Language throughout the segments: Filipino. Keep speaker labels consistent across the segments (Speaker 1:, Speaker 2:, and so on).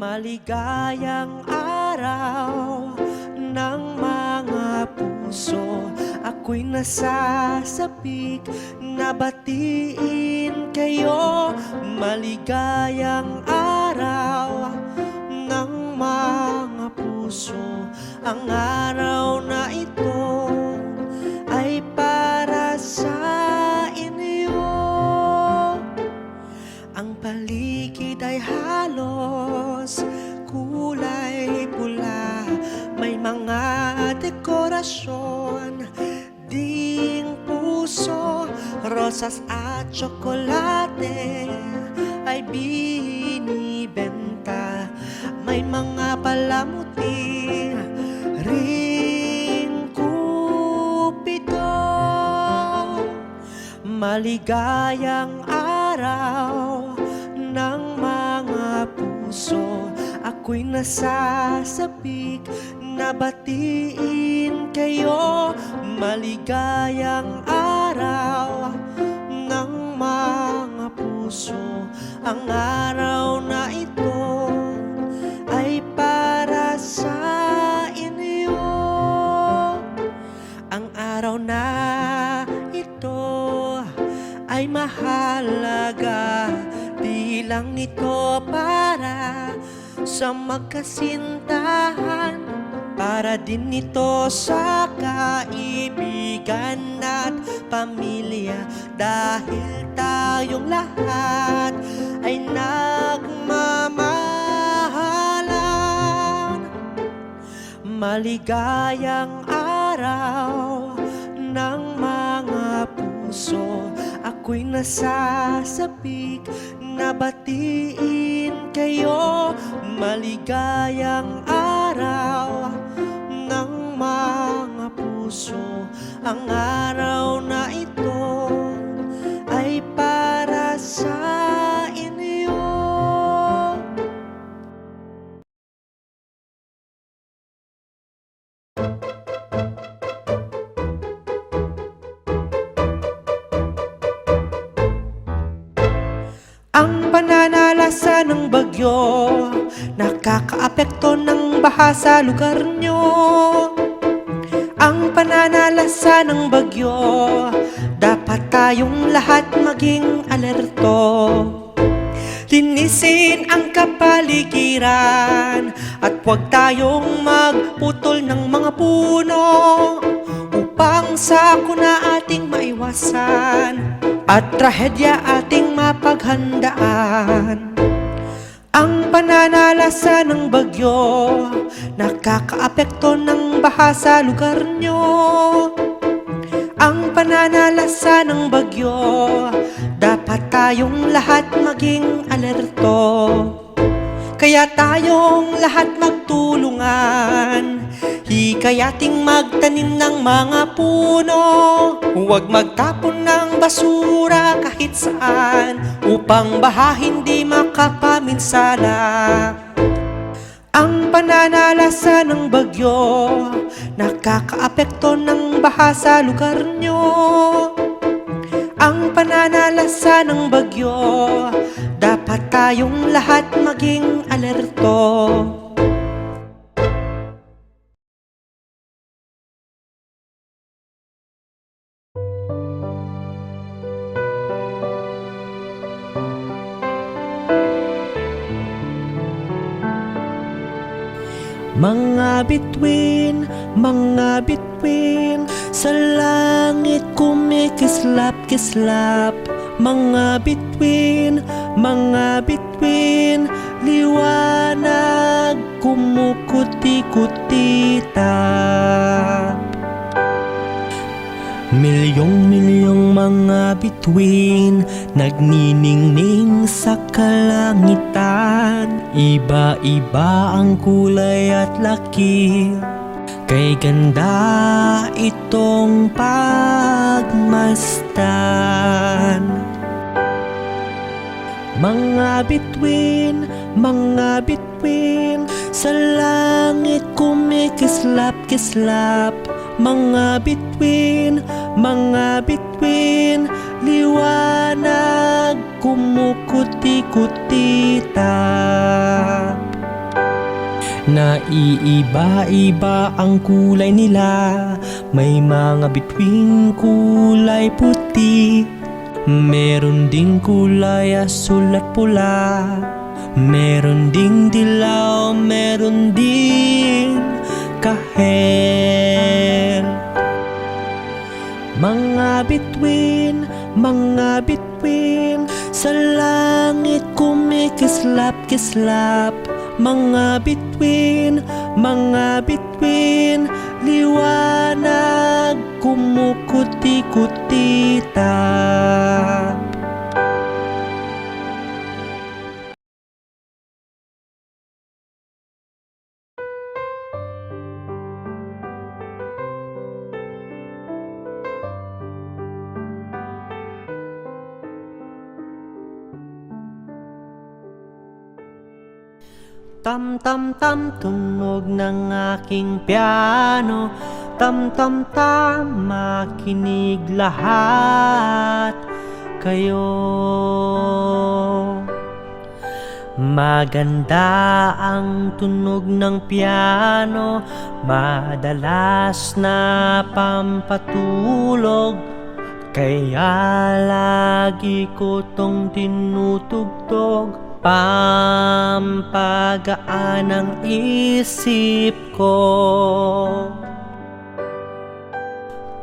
Speaker 1: Maligayang araw ng mga puso, ako'y nasasabik na batiin kayo. Maligayang araw ng mga puso, ang araw na ito ay para sa inyo. Ang paligid ay halos kulay pula, may mga dekorasyon ding puso, rosas at tsokolate ay binibenta, may mga palamuti ring kupido. Maligayang araw ng mga puso, ako'y nasasabik na batiin kayo. Maligayang araw ng mga puso, ang araw na ito ay para sa inyo. Ang araw na ito ay mahalaga, di lang ito para sa magkasintahan, para din ito sa kaibigan at pamilya, dahil tayong lahat ay nagmamahalan. Maligayang araw ng mga puso, ako'y nasasabik na batiin kayo. Maligayang araw ng mga puso, ang araw na ito ay para sa inyo. Ang pananalasa ng bagyo, nakakaapekto ng baha sa lugar nyo. Ang pananalasa ng bagyo, dapat tayong lahat maging alerto. Linisin ang kapaligiran at huwag tayong magputol ng mga puno, upang sakuna ating maiwasan at trahedya ating mapaghandaan. Ang pananalasa ng bagyo, nakakaapekto ng baha sa lugar nyo. Ang pananalasa ng bagyo, dapat tayong lahat maging alerto. Kaya tayong lahat magtulungan, hikayating magtanim ng mga puno. Huwag magtapon ng basura kahit saan, upang baha hindi makapaminsala. Ang pananalasa ng bagyo, nakakaapekto ng baha sa lugar nyo. Ang pananalasa ng bagyo, dapat tayong lahat maging alerto. Mga bituin, sa langit kumikislap-kislap. Mga bituin, liwanag kumukuti-kutitap. Milyong-milyong mga bituin nagniningning sa kalangitan. Iba-iba ang kulay at laki, kay ganda itong pagmasdan. Mga bituin, sa langit kumikislap-kislap. Mga bituin, liwanag kumukuti-kutitap. Naiiba-iba ang kulay nila. May mga bituing kulay puti, meron ding kulay asul at pula, meron ding dilaw, meron ding kahel. Mga bituin, sa langit kumikislap-kislap. Mga bituin, liwanag kumukuti-kutitap. Tam-tam-tam, tunog ng aking piano. Tam-tam-tam, makinig lahat kayo. Maganda ang tunog ng piano, madalas na pampatulog, kaya lagi ko tong tinutugtog. Pampagaan ang isip ko.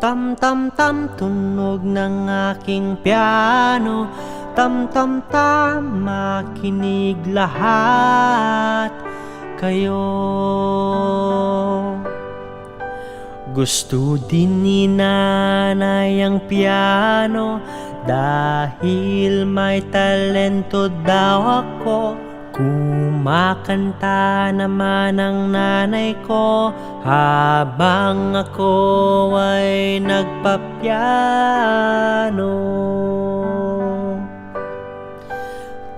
Speaker 1: Tam-tam-tam, tunog ng aking piano. Tam-tam-tam, makinig lahat kayo. Gusto din ni nanay ang piano, dahil may talento daw ako. Kumakanta naman ang nanay ko habang ako ay nagpapiano.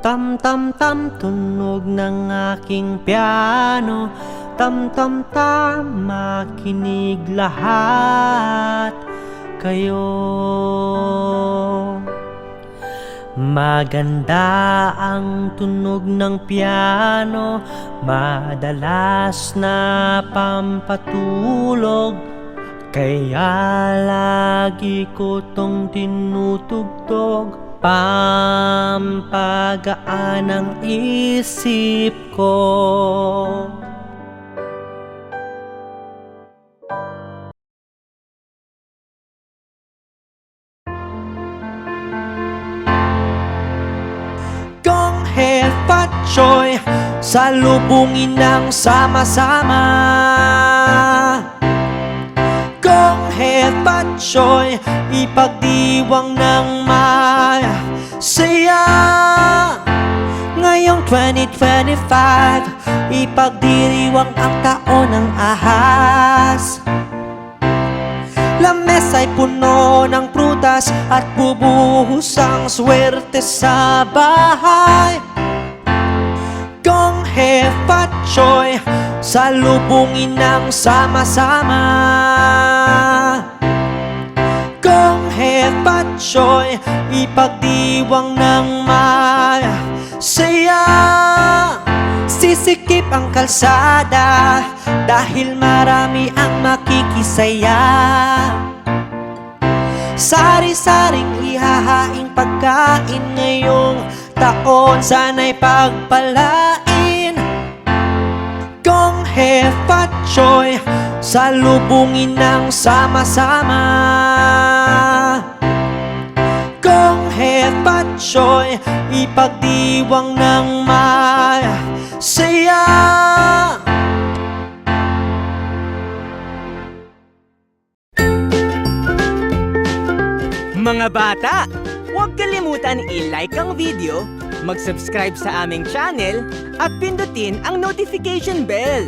Speaker 1: Tam-tam-tam, tunog ng aking piano. Tam-tam-tam, makinig lahat kayo. Maganda ang tunog ng piano, madalas na pampatulog, kaya lagi ko tong tinutugtog. Pampagaan ang isip ko. Patsoy, salubungin ng sama-sama. Kung Patsoy, ipagdiwang ng masaya. Ngayong 2025, ipagdiriwang ang taon ng ahas. Lamesa ay puno ng prutas at bubuhos ang swerte sa bahay. Kung Patsoy, salubungin ng sama-sama. Kung Patsoy, ipagdiwang ng masaya. Sisikip ang kalsada dahil marami ang makikisaya. Sari-saring ihahaing pagkain ngayong taon, sana'y pagpalain. Kung Patsoy, salubungin ng sama-sama. Kung Patsoy, ipagdiwang ng masaya.
Speaker 2: Mga bata, huwag kalimutan i-like ang video, mag-subscribe sa aming channel, at pindutin ang notification bell.